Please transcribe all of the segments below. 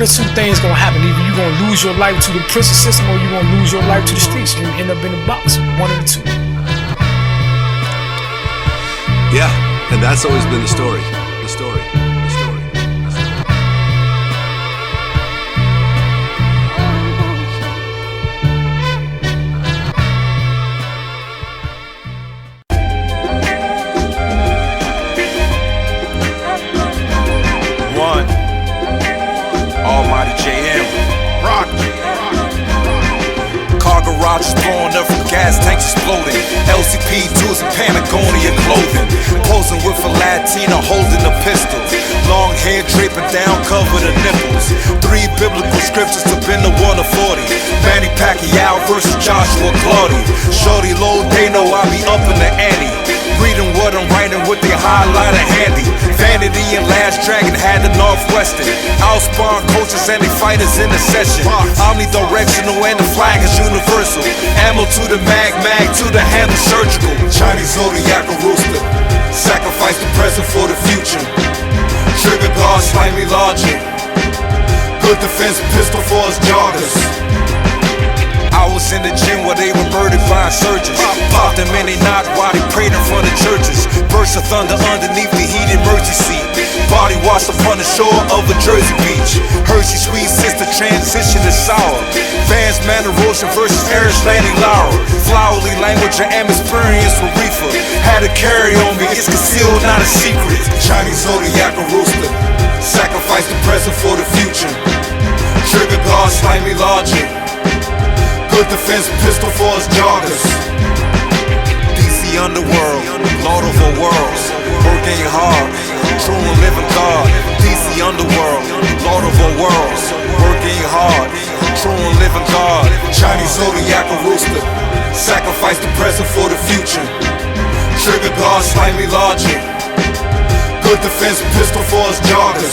of two things gonna happen. Either you gonna lose your life to the prison system, or you gonna lose your life to the streets. You end up in a box. One of the two. Yeah, and that's always been the story. The story. The story. One. Almighty JM. Rock. Car garages blowing up from gas tanks exploding. LCP tools and Patagonia clothing. Posing with a Latina holding a pistol. Long hair draping down, cover the nipples. 3 biblical scriptures to bend the 140. Manny Pacquiao versus Joshua Claudy. Shorty low, they know I be up in the ante. Reading what I'm writing with the highlighter handy. Vanity and Last Dragon had the Northwestern. Outspawn coaches and they fighters in the session. Omnidirectional and the flag is universal. Ammo to the mag to the handle surgical. Chinese zodiac rooster. Sacrifice the present for the future. Trigger guard slimy logic. Good defense pistol for us joggers. I was in the gym where they were murdered by insurgents. Popped them in they knocked while they prayed in front of churches. Burst of thunder underneath the heated mercy seat. Body washed upon the shore of a Jersey beach. Hershey sweet sister transition to sour. Vans Man Erosion versus Eric Landing Laura. Flowery language and experience with reefer. Had to carry on me, it's concealed, not a secret. Chinese zodiac rooster. Sacrifice the present for the future. Trigger guard slimy logic. Good defense pistol for us joggers. DC Underworld, Lord of all worlds. Working hard, true and living God. DC Underworld, Lord of all worlds. Working hard, true and living God. Chinese zodiac rooster. Sacrifice the present for the future. Trigger guard slimy logic. Good defense pistol for us joggers.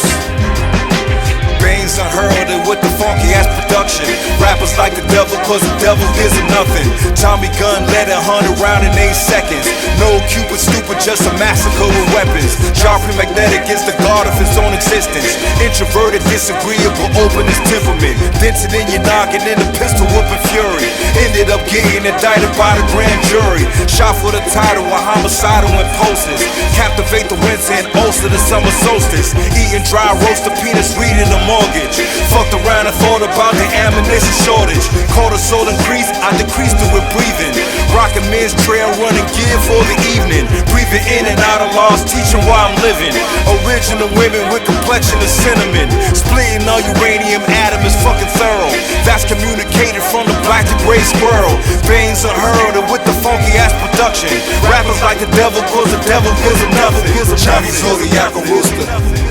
Bane's unheralded with the funky ass production. Rappers like the devil cause the devil gives them nothing. Tommy gun let it 100 round in 8 seconds. No Cupid stupid, just a massacre with weapons. Japreme magnetic is the god of his own existence. Introverted, disagreeable, openness temperament. Dented in your noggin in the pistol whooping fury. Ended up getting indicted by the grand jury. Shot for the title of homicidal impulses. Captivate the winter and ulcer the summer solstice. Eating dry roasted peanuts, reading the mortgage. Fucked around and thought about the ammunition shortage. Cortisol increase, I decreased it with breathing. Rocking men's trail running gear for the evening. Breathing in and out of laws, teaching while I'm living. Original women with complexion of cinnamon. Splitting all uranium atom is fucking thorough. That's communicated from the black to gray squirrel. Veins unheralded with the funky ass production. Rappers like the devil cause the devil gives them nothing. Chinese zodiac rooster.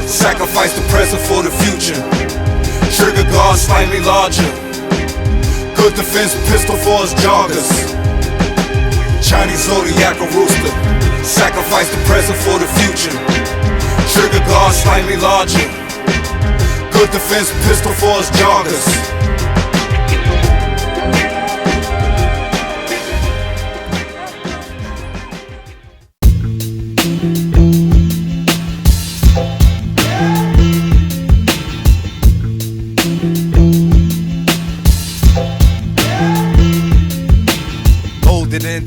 Sacrifice the present for the future. Trigger guard slightly larger. Good defense pistol for us joggers. Chinese zodiac rooster. Sacrifice the present for the future. Trigger guard slightly larger. Good defense pistol for us joggers.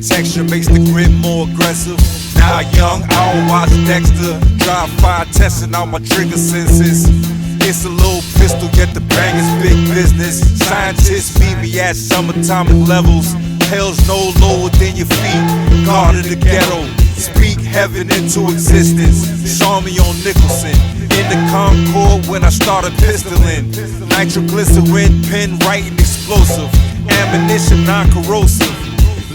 Texture makes the grip more aggressive. Now young, I don't watch Dexter. Drive fire, testing out my trigger senses. It's a little pistol, yet the bang is big business. Scientists meet me at subatomic levels. Hell's no lower than your feet. God of the ghetto, speak heaven into existence. Saw me on Nicholson in the Concorde when I started pistoling. Nitroglycerin, pen writing explosive. Ammunition non-corrosive.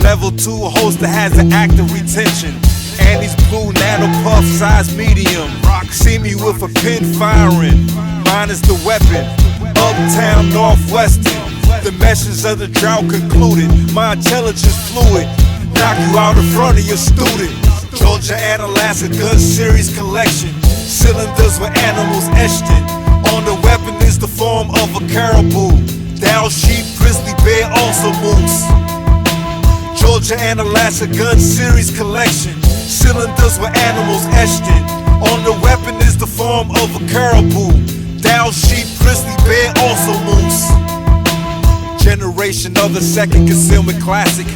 Level 2 holster has an active retention. And these blue nano puff size medium. See me with a pin firing. Mine is the weapon. Uptown Northwestern. The message of the drought concluded. My intelligence fluid. Knock you out in front of your student. Georgia and Alaska gun series collection. Cylinders with animals etched in. On the weapon is the form of a caribou. Down sheep, grizzly bear, also moose. Georgia and Alaska gun series collection. Cylinders with animals etched in. On the weapon is the form of a caribou. Down sheep, grizzly bear, also moose. Generation of the second concealment classic.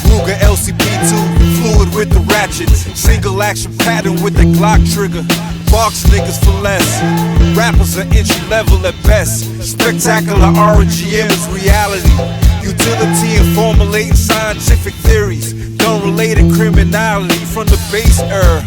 Ruger LCP2, fluid with the ratchets. Single action pattern with the Glock trigger. Box niggas for less. Rappers are entry level at best. Spectacular RGM is reality. Utility in formulating scientific theories. Gun-related criminality from the base era.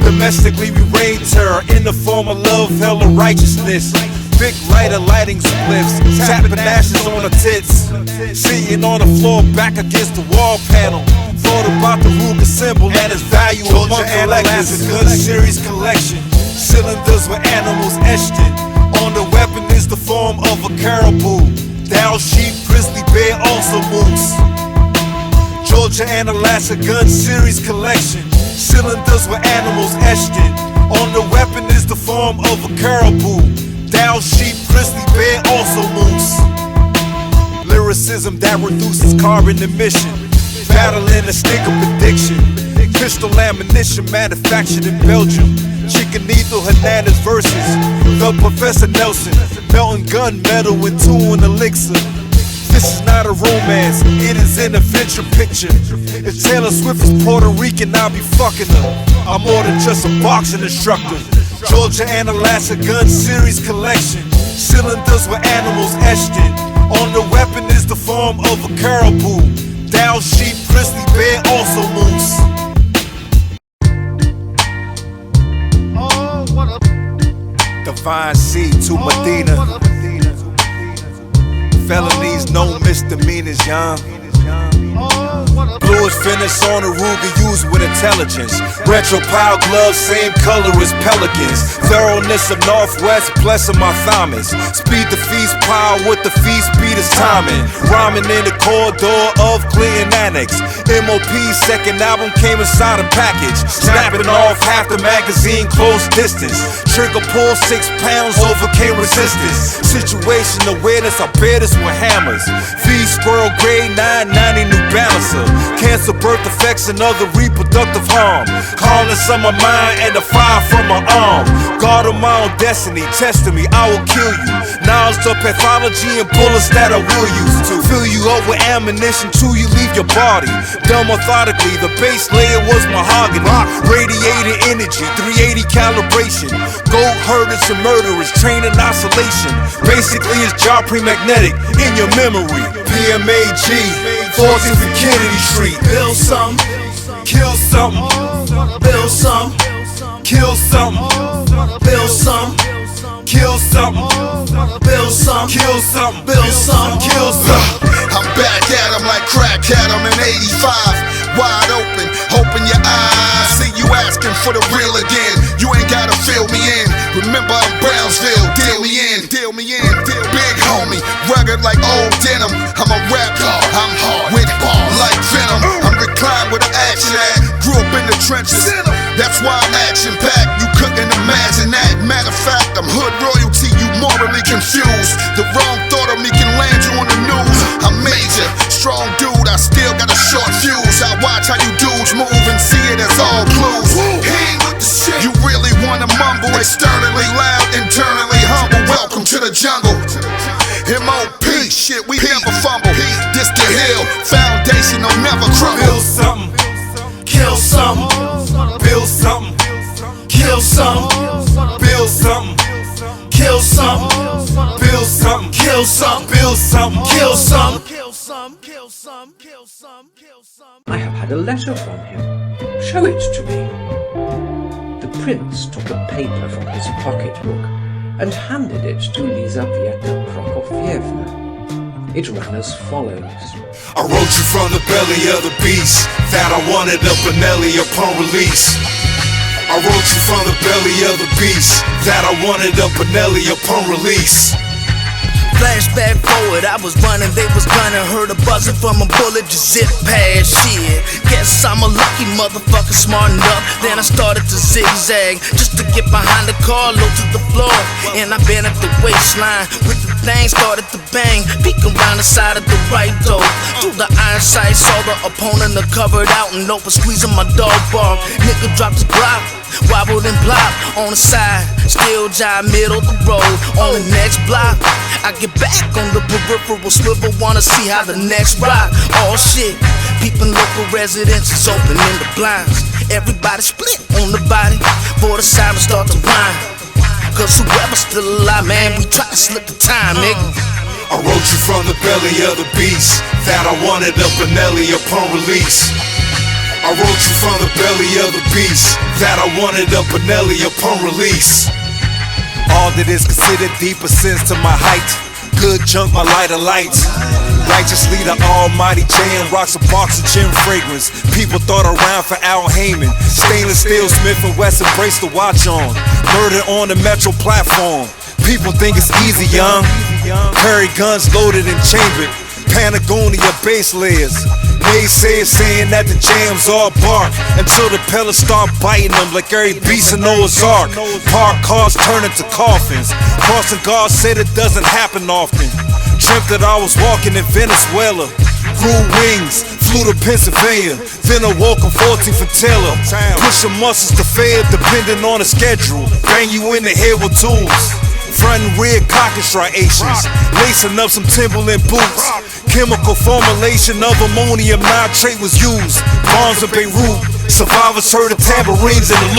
Domestically we reign terror in the form of love, hell, or righteousness. Big lighter lighting spliffs, tapping ashes on her tits. Sitting on the floor back against the wall panel. Thought about the Ruger symbol and its value among collectors. A gun series collection. Cylinders with animals etched in. On the weapon is the form of a caribou. Down sheep, grizzly bear, also moose. Georgia and Alaska gun series collection. Cylinders with animals etched in. On the weapon is the form of a caribou. Down sheep, grizzly bear, also moose. Lyricism that reduces carbon emission. Battling the stink of addiction. Pistol ammunition manufactured in Belgium. Chicanito Hernandez versus the Professor Nelson. Melting gunmetal with two in elixir. This is not a romance, it is an adventure picture. If Taylor Swift is Puerto Rican, I'll be fucking her. I'm more than just a boxing instructor. Georgia and Alaska gun series collection. Cylinders with animals etched in. On the weapon is the form of a caribou. Down sheep, grizzly bear, also moose. Divine seed to Medina. Felonies, no misdemeanors, young. Bluish finish on a Ruger used with intelligence. Retro power gloves, same color as pelicans. Thoroughness of Northwest, blessing my thymus. Speed the feast, power with the feast, beat is timing. Rhyming in the corridor of Clinton Annex. MOP's second album came inside a package. Snapping off half the magazine, close distance. Trigger pull 6 pounds, overcame resistance. Situation awareness, I bear this with hammers. V Squirrel grade 990 New Balancer. Cancer, birth defects, and other reproductive harm. Calmness on my mind and the fire from my arm. God of my own destiny, testing me, I will kill you. Knowledge of pathology and bullets that I will use to fill you up with ammunition till you leave your body. Done methodically, the base layer was mahogany. Radiated energy, 380 calibration. Goat herders and murderers, trained in isolation. Basically it's Japreme magnetic in your memory. PMAG, 14th and Kennedy Street. Build something, kill something. Build something, kill something. Build something, kill something. Build something, kill something. Build something, kill something. I'm back at 'em like crack at 'em in 85. Wide open, open your eyes. See you asking for the real again. You ain't gotta fill me in. Remember I'm Brownsville, deal me in, deal me in. Big homie, rugged like old denim. I'm a rap dog, I'm hard with balls like venom. I'm reclined with an action at. Grew up in the trenches, that's why I'm action packed. You couldn't imagine that. Matter of fact, I'm hood royalty, you morally confused. The wrong thought of me can land you on the news. I'm major, strong dude, I still got a short fuse. I watch how you dudes move and see it as all clues. He ain't with the shit. You really wanna mumble, externally loud, internally humble. Welcome to the jungle. MOP, shit, we never fumble. This the hill, foundation will never crumble. Build something, Kill something, build something, kill something, build something, kill something, build something, kill something, build something, kill something. I have had a letter from him. Show it to me. The prince took a paper from his pocketbook and handed it to Lizaveta Prokofyevna. It ran as follows. I wrote you from the belly of the beast that I wanted a Benelli upon release. I wrote you from the belly of the beast that I wanted a Benelli upon release. Flashback forward, I was running, they was gunning. Heard a buzzing from a bullet, just zip past shit. Guess I'm a lucky motherfucker, smartened up. Then I started to zigzag, just to get behind the car, low to the floor. And I been at the waistline, with the thing started to bang. Peek around the side of the right door. Through the iron sight, saw the opponent, covered out and open, squeezing my dog bar. Nigga dropped his block. wobbled and block on the side, still jive middle the road. On the next block, I get back on the peripheral swivel, wanna see how the next rock. Oh shit, peeping local residences, opening the blinds. Everybody split on the body, for the sirens start to rhyme. Cause whoever's still alive, man, we try to slip the time, nigga. I wrote you from the belly of the beast, that I wanted a Benelli upon release. I wrote you from the belly of the beast, that I wanted a Benelli upon release. All that is considered deep ascends to my height. Good chunk, my light of lights. Righteously the almighty jam rocks a oxygen fragrance. People thought around for Al Heyman. Stainless steel, Smith & Wesson brace the watch on. Murder on the metro platform. People think it's easy, young. Prairie guns loaded and chambered. Patagonia base layers. Naysayers saying that the jams all bark until the pellets start biting them like every beast in Noah's Ark. Parked cars turn into coffins. Crossing guards said it doesn't happen often. Dreamt that I was walking in Venezuela. Grew wings, flew to Pennsylvania. Then I woke on 14th and Taylor. Pushing muscles to fail depending on the schedule. Bang you in the head with tools. Front and rear cocking striations. Lacing up some Timberland boots. Chemical formulation of ammonium nitrate was used. Bombs in Beirut. Survivors heard the tambourines in the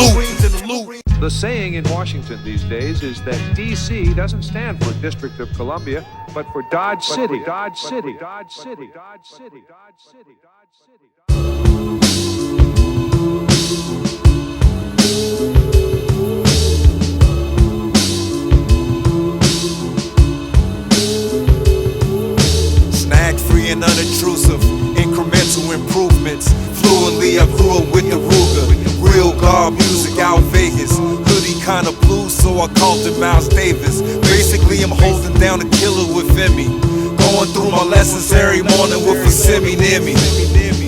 loop. The saying in Washington these days is that D.C. doesn't stand for District of Columbia, but for Dodge City. Dodge City. Dodge City. Dodge City. Dodge City. Dodge City. Snag-free and unintrusive, incremental improvements. Fluently I grew up with the Ruger. Real God music out Vegas. Hoodie kinda blue, so I called him Miles Davis. Basically I'm holding down a killer within me. Going through my lessons every morning with a semi near me.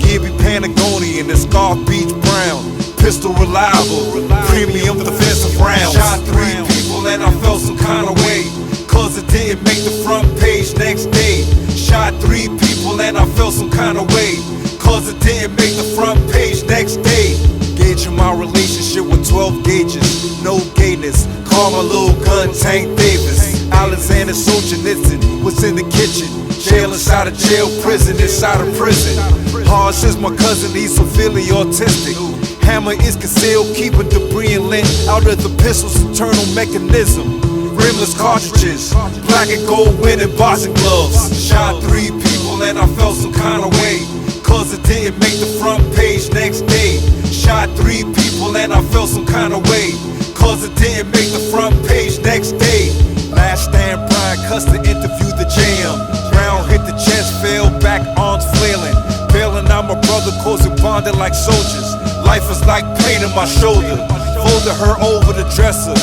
Gibby Patagonian and Scarf Beach Brown. Pistol reliable, premium defensive rounds. Shot 3 people and I felt some kind of way, cause it didn't make the front page next day. Shot 3 people and I felt some kind of way, cause it didn't make the front page next day. Gauging my relationship with 12 gauges, no gayness. Call my little gun Tank Davis. Alexander Solzhenitsyn was in the kitchen. Jail inside a jail, prison inside a prison. Harsh is my cousin, he's severely autistic. Hammer is concealed, keeping debris and lint out of the pistol's internal mechanism. Rimless cartridges, black and gold winning boxing gloves. Shot 3 people and I felt some kind of way, cause it didn't make the front page next day. Shot 3 people and I felt some kind of way, cause it didn't make the front page next day. Last stand, Brian Custer interviewed the jam. Brown hit the chest, fell back, arms flailing. Bailing out my brother, cause it bonded like soldiers. Life is like pain in my shoulder. Folded her over the dresser.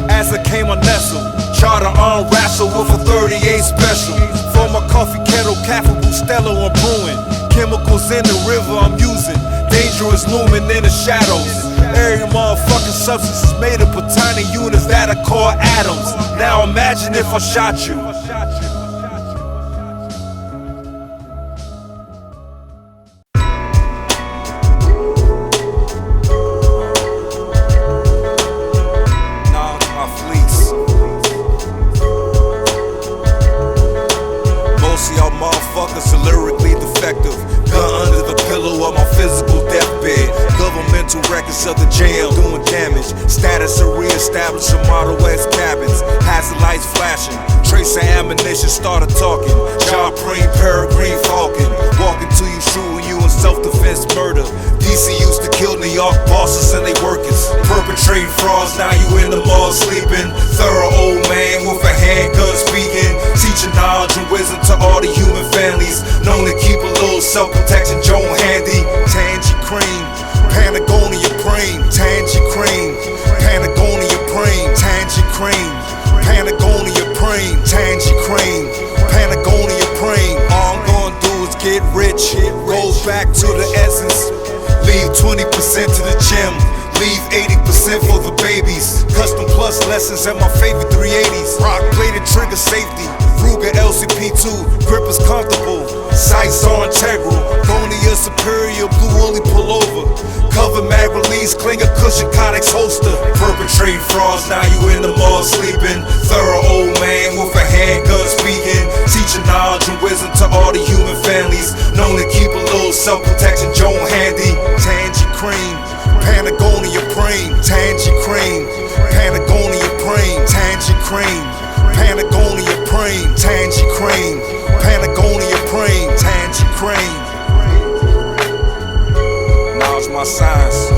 As I came, I nestled. Charter arm wrestle with a 38 special. For my coffee kettle, Cafe Bustelo and brewing. Chemicals in the river I'm using. Dangerous looming in the shadows. Every motherfucking substance is made up of tiny units that are called atoms. Now imagine if I shot you. Motherfuckers are lyrically defective. Gun under the pillow of my physical deathbed. Governmental records of the jail doing damage. Status of reestablishing Model X cabins. Hazard lights flashing. Trace of ammunition started talking. Japreme, peregrine falcon. Walking to you, shooting you in self-defense murder. DC used to kill New York bosses and they workers. Perpetrating frauds, now you in the mall sleeping. Thorough old man with a handgun speaking. Teaching knowledge and wisdom to all the human families. Known to keep a little self-protection Joan handy. Tangie Cream, Patagonia Cream. Tangie Cream, Patagonia Cream. Tangie Cream, Patagonia Cream. Tangie Cream, Patagonia Cream. All I'm gonna do is get rich. Go back to the essence. Leave 20% to the gym. Leave 80% for the babies. Custom plus lessons at my favorite 380s. Rock bladed trigger safety. Ruger LCP2. Grip is comfortable. Sights are integral. Gonia superior. Blue woolly pullover. Cover mag release. Klinger cushion codex self-protection, Joan handy. Tangie Cream, Patagonia Preem. Tangie Cream, Patagonia Preem. Tangie Cream, Patagonia Preem. Tangie Cream, Patagonia Preem. Tangie Cream. Knowledge my science.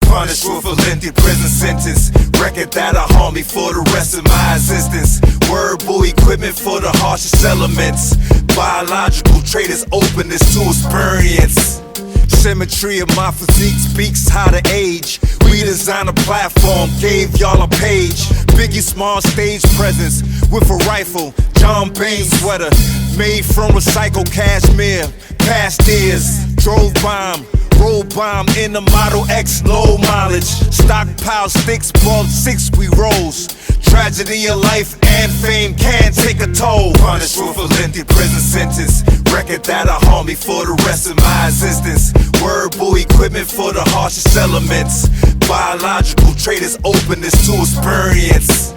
Punished with a lengthy prison sentence. Record that'll haunt me for the rest of my existence. Verbal equipment for the harshest elements. Biological trait is openness to experience. Symmetry of my physique speaks how to age. We designed a platform, gave y'all a page. Biggie small stage presence with a rifle. John Bain sweater made from recycled cashmere. Past years, drove bomb. Roll bomb in the Model X, low mileage. Stockpile sticks, bought 6 we rolls. Tragedy of life and fame can take a toll. Punished with a lengthy prison sentence. Record that'll haunt me for the rest of my existence. Verbal equipment for the harshest elements. Biological trait is openness to experience.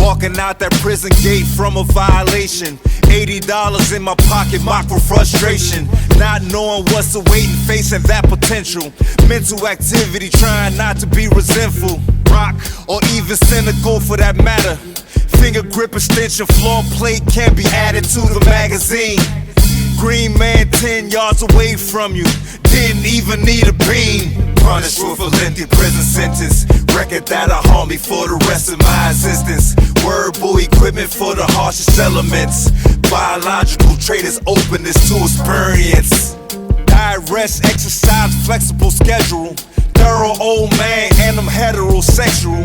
Walking out that prison gate from a violation. $80 in my pocket, mock for frustration. Not knowing what's awaiting, facing that potential. Mental activity, trying not to be resentful. Rock, or even cynical for that matter. Finger grip extension, floor plate can be added to the magazine. Green man 10 yards away from you, didn't even need a beam. Punished with a lengthy prison sentence. Record that'll haunt me for the rest of my existence. Verbal equipment for the harshest elements. Biological trait is openness to experience. Diet, rest, exercise, flexible schedule. Thorough old man and I'm heterosexual.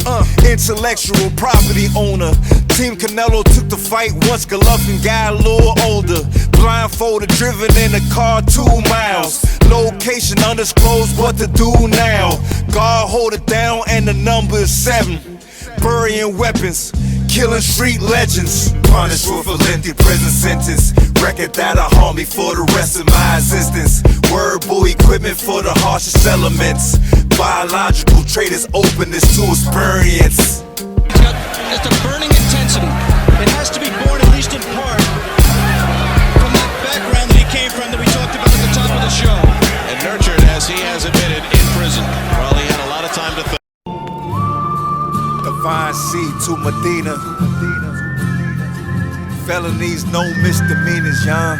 Intellectual property owner. Team Canelo took the fight once Golovkin got a little older. Blindfolded, driven in a car 2 miles. Location undisclosed, what to do now. God hold it down and the number is 7. Burying weapons, killing street legends. Punished with a lengthy prison sentence. Record that'll haunt me for the rest of my existence. Verbal equipment for the harshest elements. Biological trait is openness to experience. It's got just a burning intensity. It has to be born, at least in part, from that background that he came from that we talked about at the top of the show. And nurtured, as he has admitted, in prison. Well, he had a lot of time to think. Divine seed to Medina. Felonies, no misdemeanors, young.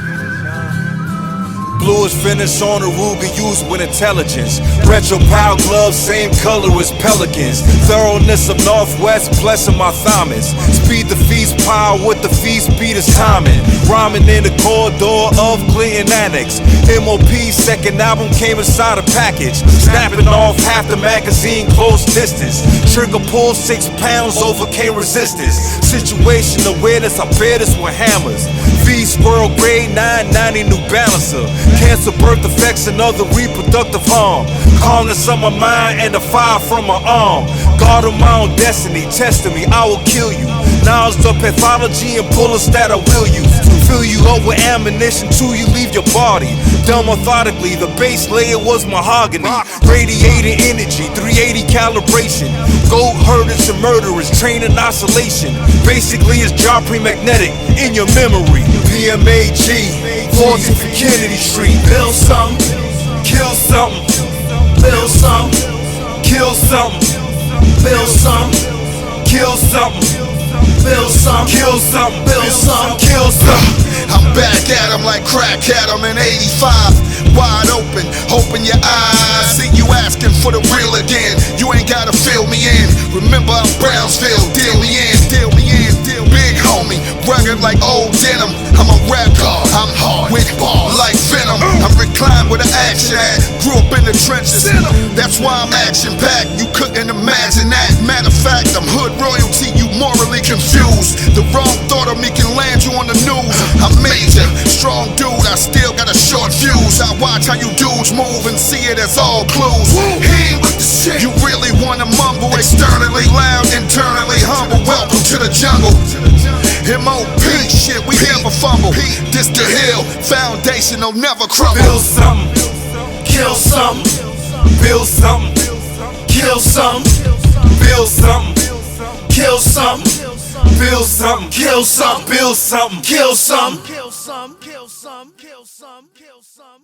Bluish finish on a ruby used with intelligence. Retro power gloves, same color as pelicans. Thoroughness of Northwest, blessing my thymus. Speed defeats power with the feast beat is timing. Rhyming in the corridor of Clinton Annex. MOP second album came inside a package. Snapping off half the magazine, close distance. Trigger pull 6 pounds, overcame resistance. Situation awareness, I bear this with hammers. V-Squirrel grade 990 New Balancer. Cancer, birth effects, and other reproductive harm. Calmness on my mind and the fire from my arm. God of my own destiny, testing me, I will kill you. Knowledge of pathology and bullets that I will use. Fill you up with ammunition till you leave your body. Done methodically, the base layer was mahogany. Radiating energy, 380 calibration. Goat herders and murderers, training isolation. Basically it's Japreme magnetic in your memory. PMAG, 40th and Kennedy Street. Build something, kill something. Build something, kill something. Build something, kill something. Build something, kill something. Build something, kill something. I'm back at 'em like crack at 'em in 85. Wide open, open your eyes. See you asking for the real again. You ain't gotta fill me in. Remember I'm Brownsville, deal me in, deal me in, deal big homie, rugged like old denim. I'm a rap god, I'm hard, with balls like venom. I'm reclined with an action at. Grew up in the trenches, that's why I'm action packed. You couldn't imagine that. Matter of fact, I'm hood royalty, you morally confused. The wrong thought of me can land you on the news. I'm major, strong dude, I still got a short fuse. I watch how you dudes move and see it as all clues. He ain't with the shit. You really wanna mumble, externally loud, internally humble. Welcome to the jungle. MOP shit, we never fumble. This the hill, foundational, never crumble. Build something, kill something. Build something, kill something. Build something, kill something. build something, kill something, build something, kill something. Kill some, kill some, kill some, kill some.